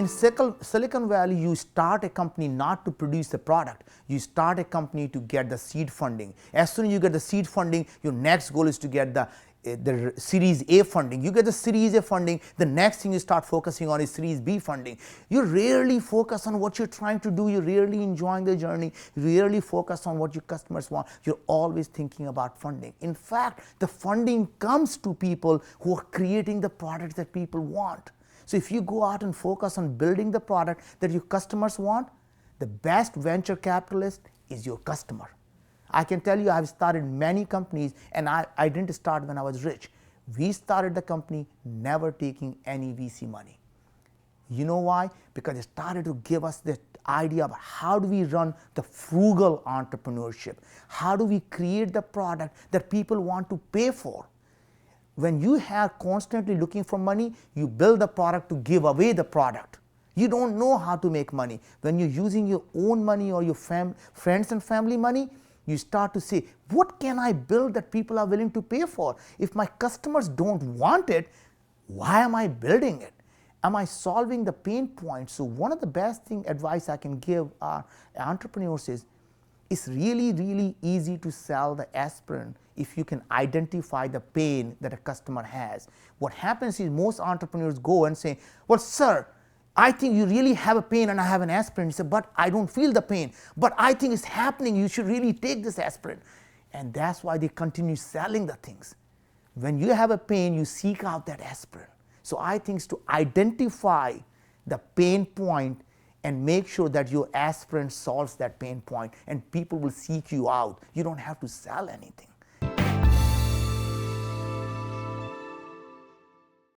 in Silicon Valley, you start a company not to produce a product. You start a company to get the seed funding. As soon as you get the seed funding, your next goal is to get the Series A funding. You get the Series A funding, the next thing you start focusing on is Series B funding. You rarely focus on what you're trying to do. You're rarely enjoying the journey. You rarely focus on what your customers want. You're always thinking about funding. In fact, the funding comes to people who are creating the products that people want. So if you go out and focus on building the product that your customers want, the best venture capitalist is your customer. I can tell you I've started many companies, and I didn't start when I was rich. We started the company never taking any VC money. You know why? Because it started to give us the idea of how do we run the frugal entrepreneurship? How do we create the product that people want to pay for? When you are constantly looking for money, you build the product to give away the product. You don't know how to make money. When you're using your own money or your friends and family money, you start to say, what can I build that people are willing to pay for? If my customers don't want it, why am I building it? Am I solving the pain points? So one of the best advice I can give our entrepreneurs is, it's really, really easy to sell the aspirin if you can identify the pain that a customer has. What happens is most entrepreneurs go and say, well, sir, I think you really have a pain and I have an aspirin. He said, but I don't feel the pain. But I think it's happening. You should really take this aspirin. And that's why they continue selling the things. When you have a pain, you seek out that aspirin. So I think it's to identify the pain point and make sure that your aspirin solves that pain point, and people will seek you out. You don't have to sell anything.